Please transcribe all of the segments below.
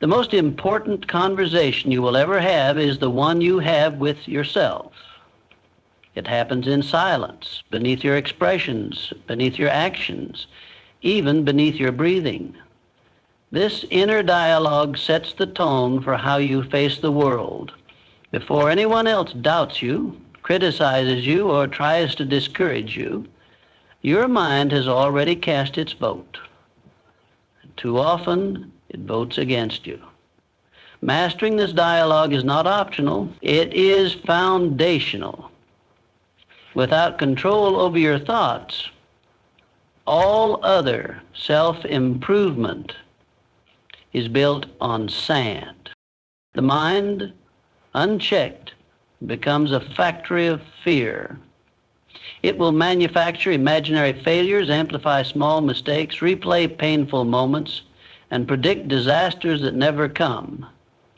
The most important conversation you will ever have is the one you have with yourself. It happens in silence, beneath your expressions, beneath your actions, even beneath your breathing. This inner dialogue sets the tone for how you face the world. Before anyone else doubts you, criticizes you, or tries to discourage you, your mind has already cast its vote. Too often, it votes against you. Mastering this dialogue is not optional, it is foundational. Without control over your thoughts, all other self-improvement is built on sand. The mind, unchecked, becomes a factory of fear. It will manufacture imaginary failures, amplify small mistakes, replay painful moments, and predict disasters that never come.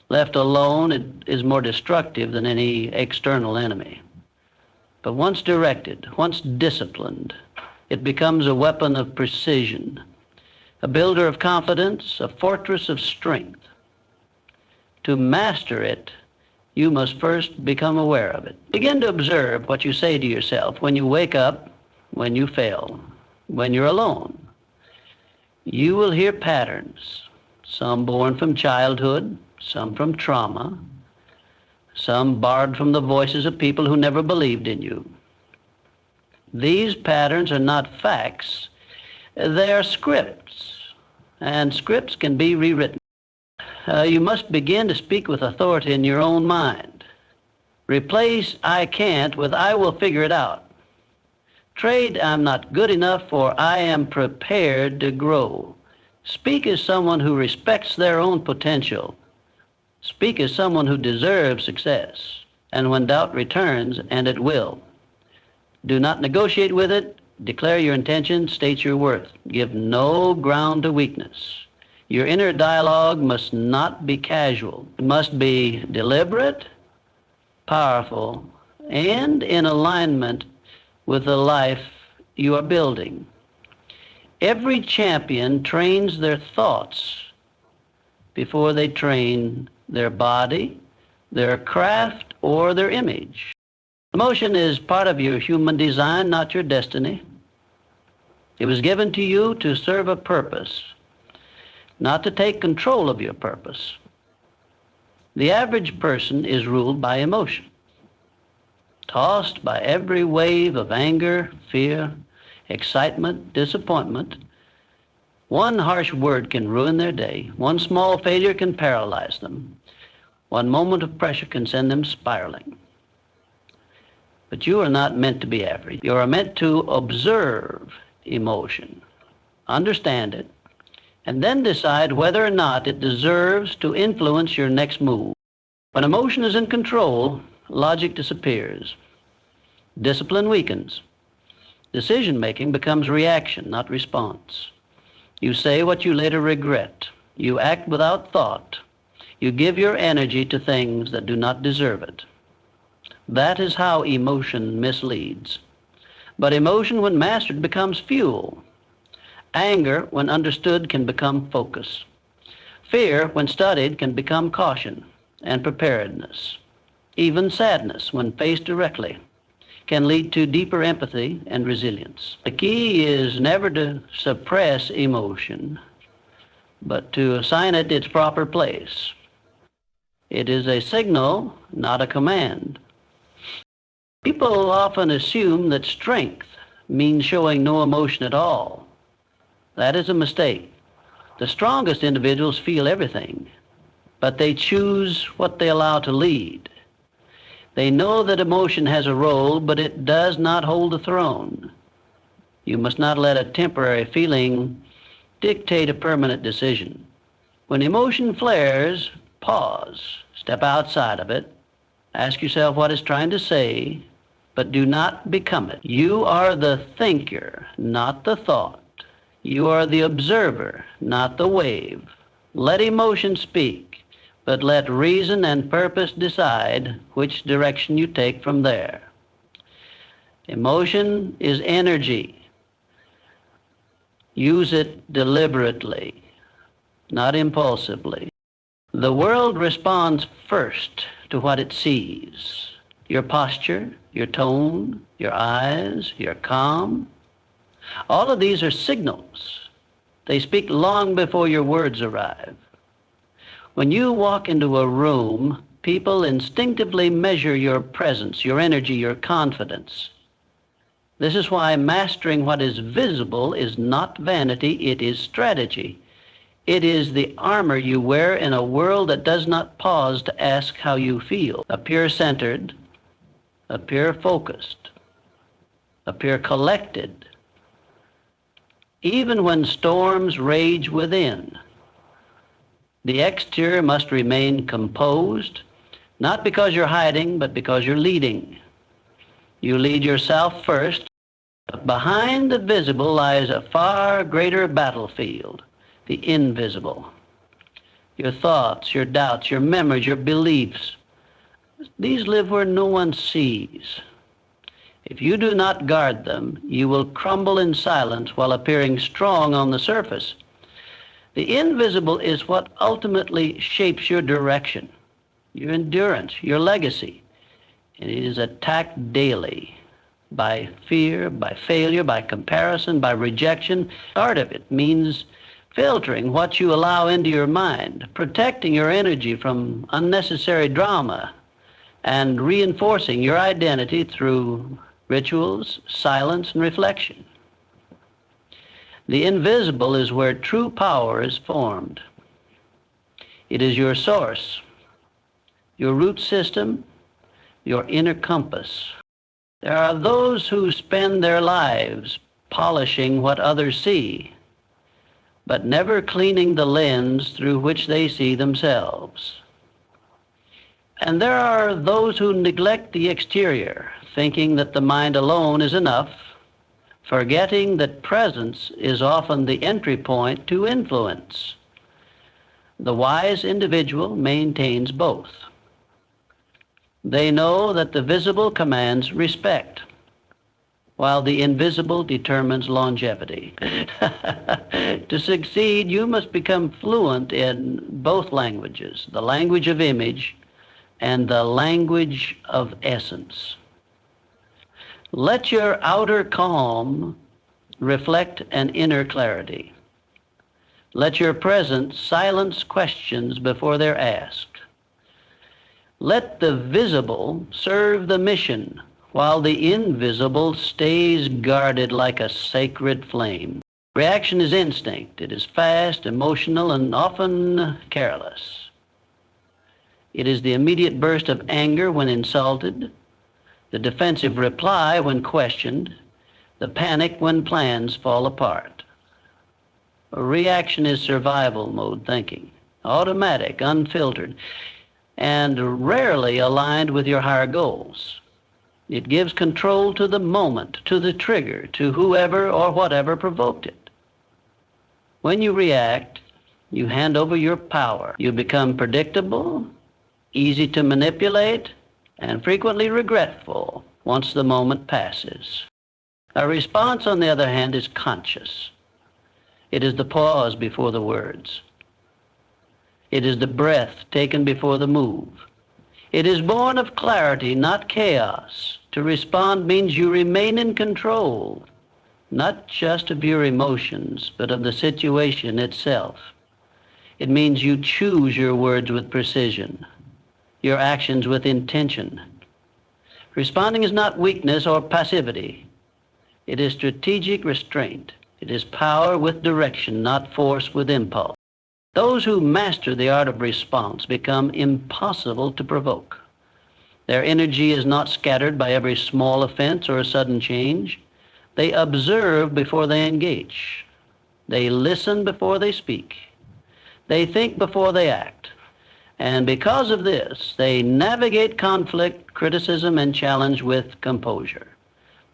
Left alone, it is more destructive than any external enemy. But once directed, once disciplined, it becomes a weapon of precision, a builder of confidence, a fortress of strength. To master it, you must first become aware of it. Begin to observe what you say to yourself when you wake up, when you fail, when you're alone. You will hear patterns, some born from childhood, some from trauma, some borrowed from the voices of people who never believed in you. These patterns are not facts, they are scripts, and scripts can be rewritten. You must begin to speak with authority in your own mind. Replace "I can't" with "I will figure it out." Trade "I'm not good enough" for "I am prepared to grow." Speak as someone who respects their own potential. Speak as someone who deserves success. And when doubt returns, and it will, do not negotiate with it. Declare your intention, state your worth. Give no ground to weakness. Your inner dialogue must not be casual. It must be deliberate, powerful, and in alignment with the life you are building. Every champion trains their thoughts before they train their body, their craft, or their image. Emotion is part of your human design, not your destiny. It was given to you to serve a purpose, not to take control of your purpose. The average person is ruled by emotion, tossed by every wave of anger, fear, excitement, disappointment. One harsh word can ruin their day. One small failure can paralyze them. One moment of pressure can send them spiraling. But you are not meant to be average. You are meant to observe emotion, understand it, and then decide whether or not it deserves to influence your next move. When emotion is in control, logic disappears. Discipline weakens. Decision-making becomes reaction, not response. You say what you later regret. You act without thought. You give your energy to things that do not deserve it. That is how emotion misleads. But emotion, when mastered, becomes fuel. Anger, when understood, can become focus. Fear, when studied, can become caution and preparedness. Even sadness, when faced directly, can lead to deeper empathy and resilience. The key is never to suppress emotion, but to assign it its proper place. It is a signal, not a command. People often assume that strength means showing no emotion at all. That is a mistake. The strongest individuals feel everything, but they choose what they allow to lead. They know that emotion has a role, but it does not hold the throne. You must not let a temporary feeling dictate a permanent decision. When emotion flares, pause, step outside of it, ask yourself what it's trying to say, but do not become it. You are the thinker, not the thought. You are the observer, not the wave. Let emotion speak, but let reason and purpose decide which direction you take from there. Emotion is energy. Use it deliberately, not impulsively. The world responds first to what it sees. Your posture, your tone, your eyes, your calm. All of these are signals. They speak long before your words arrive. When you walk into a room, people instinctively measure your presence, your energy, your confidence. This is why mastering what is visible is not vanity, it is strategy. It is the armor you wear in a world that does not pause to ask how you feel. Appear centered, appear focused, appear collected, even when storms rage within. The exterior must remain composed, not because you're hiding, but because you're leading. You lead yourself first, but behind the visible lies a far greater battlefield, the invisible. Your thoughts, your doubts, your memories, your beliefs, these live where no one sees. If you do not guard them, you will crumble in silence while appearing strong on the surface. The invisible is what ultimately shapes your direction, your endurance, your legacy. And it is attacked daily by fear, by failure, by comparison, by rejection. Part of it means filtering what you allow into your mind, protecting your energy from unnecessary drama, and reinforcing your identity through rituals, silence, and reflection. The invisible is where true power is formed. It is your source, your root system, your inner compass. There are those who spend their lives polishing what others see, but never cleaning the lens through which they see themselves. And there are those who neglect the exterior, thinking that the mind alone is enough, forgetting that presence is often the entry point to influence. The wise individual maintains both. They know that the visible commands respect, while the invisible determines longevity. To succeed, you must become fluent in both languages, the language of image and the language of essence. Let your outer calm reflect an inner clarity. Let your presence silence questions before they're asked. Let the visible serve the mission, while the invisible stays guarded like a sacred flame. Reaction is instinct. It is fast, emotional, and often careless. It is the immediate burst of anger when insulted, the defensive reply when questioned, the panic when plans fall apart. A reaction is survival mode thinking, automatic, unfiltered, and rarely aligned with your higher goals. It gives control to the moment, to the trigger, to whoever or whatever provoked it. When you react, you hand over your power. You become predictable, easy to manipulate, and frequently regretful once the moment passes. A response, on the other hand, is conscious. It is the pause before the words. It is the breath taken before the move. It is born of clarity, not chaos. To respond means you remain in control, not just of your emotions, but of the situation itself. It means you choose your words with precision, your actions with intention. Responding is not weakness or passivity. It is strategic restraint. It is power with direction, not force with impulse. Those who master the art of response become impossible to provoke. Their energy is not scattered by every small offense or a sudden change. They observe before they engage. They listen before they speak. They think before they act. And because of this, they navigate conflict, criticism, and challenge with composure.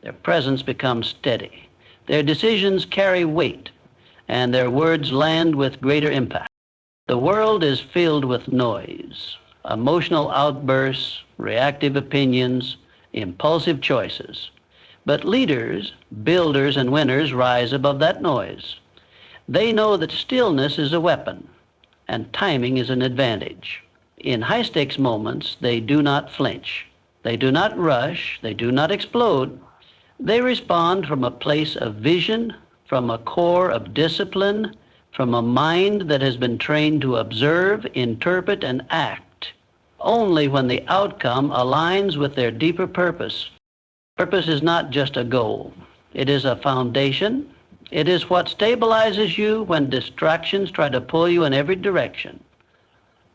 Their presence becomes steady. Their decisions carry weight, and their words land with greater impact. The world is filled with noise, emotional outbursts, reactive opinions, impulsive choices. But leaders, builders, and winners rise above that noise. They know that stillness is a weapon, and timing is an advantage. In high-stakes moments, they do not flinch. They do not rush. They do not explode. They respond from a place of vision, from a core of discipline, from a mind that has been trained to observe, interpret, and act only when the outcome aligns with their deeper purpose. Purpose is not just a goal. It is a foundation. It is what stabilizes you when distractions try to pull you in every direction.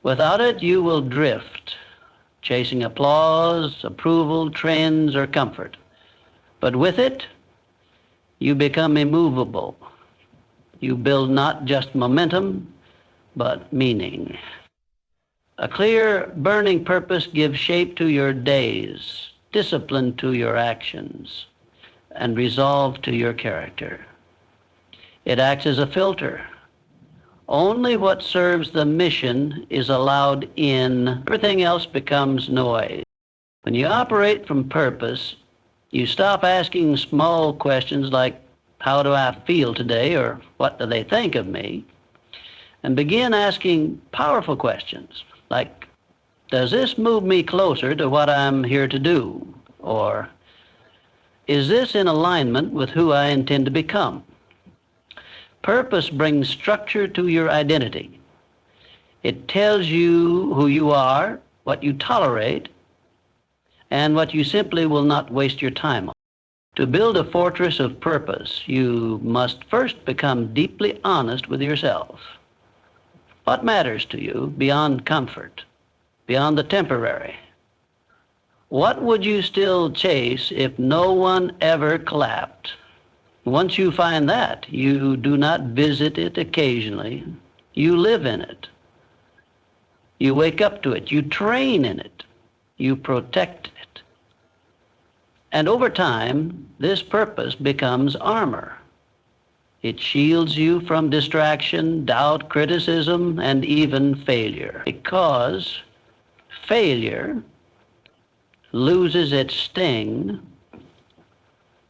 Without it, you will drift, chasing applause, approval, trends, or comfort. But with it, you become immovable. You build not just momentum, but meaning. A clear, burning purpose gives shape to your days, discipline to your actions, and resolve to your character. It acts as a filter. Only what serves the mission is allowed in. Everything else becomes noise. When you operate from purpose, you stop asking small questions like, how do I feel today, or what do they think of me? And begin asking powerful questions like, does this move me closer to what I'm here to do? Or, is this in alignment with who I intend to become? Purpose brings structure to your identity. It tells you who you are, what you tolerate, and what you simply will not waste your time on. To build a fortress of purpose, you must first become deeply honest with yourself. What matters to you beyond comfort, beyond the temporary? What would you still chase if no one ever clapped? Once you find that, you do not visit it occasionally. You live in it. You wake up to it. You train in it. You protect it. And over time, this purpose becomes armor. It shields you from distraction, doubt, criticism, and even failure. Because failure loses its sting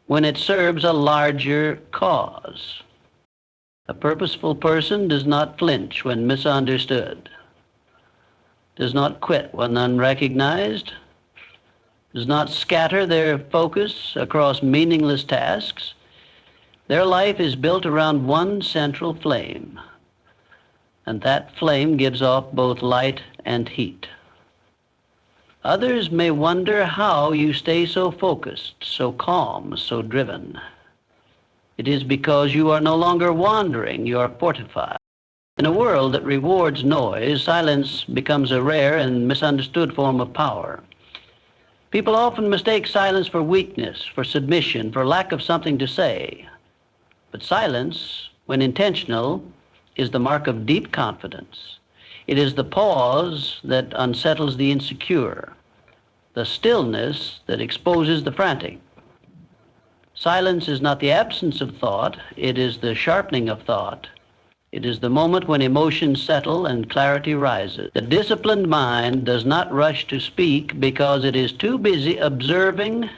when it serves a larger cause. A purposeful person does not flinch when misunderstood, does not quit when unrecognized, does not scatter their focus across meaningless tasks. Their life is built around one central flame, and that flame gives off both light and heat. Others may wonder how you stay so focused, so calm, so driven. It is because you are no longer wandering, you are fortified. In a world that rewards noise, silence becomes a rare and misunderstood form of power. People often mistake silence for weakness, for submission, for lack of something to say. But silence, when intentional, is the mark of deep confidence. It is the pause that unsettles the insecure, the stillness that exposes the frantic. Silence is not the absence of thought, it is the sharpening of thought. It is the moment when emotions settle and clarity rises. The disciplined mind does not rush to speak because it is too busy observing,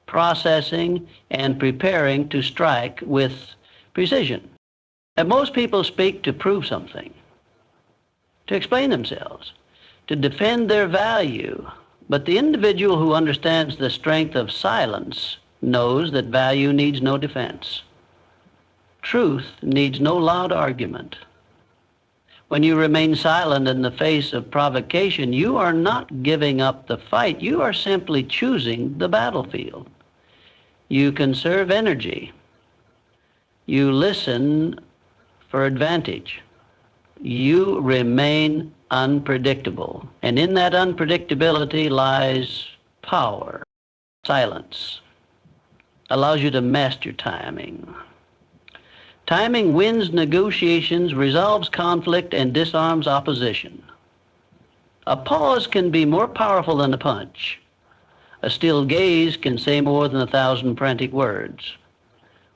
processing, and preparing to strike with precision. And most people speak to prove something, to explain themselves, to defend their value. But the individual who understands the strength of silence knows that value needs no defense. Truth needs no loud argument. When you remain silent in the face of provocation, you are not giving up the fight. You are simply choosing the battlefield. You conserve energy. You listen for advantage. You remain unpredictable. And in that unpredictability lies power. Silence allows you to master timing. Timing wins negotiations, resolves conflict, and disarms opposition. A pause can be more powerful than a punch. A still gaze can say more than 1,000 frantic words.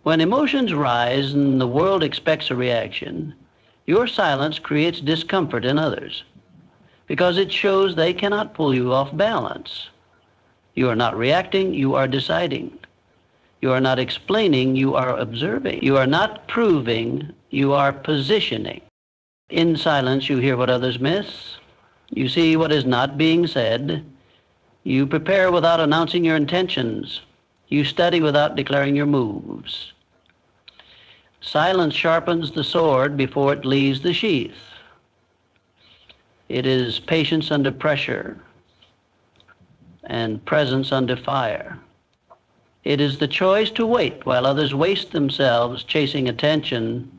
When emotions rise and the world expects a reaction, your silence creates discomfort in others because it shows they cannot pull you off balance. You are not reacting, you are deciding. You are not explaining, you are observing. You are not proving, you are positioning. In silence, you hear what others miss. You see what is not being said. You prepare without announcing your intentions. You study without declaring your moves. Silence sharpens the sword before it leaves the sheath. It is patience under pressure and presence under fire. It is the choice to wait while others waste themselves chasing attention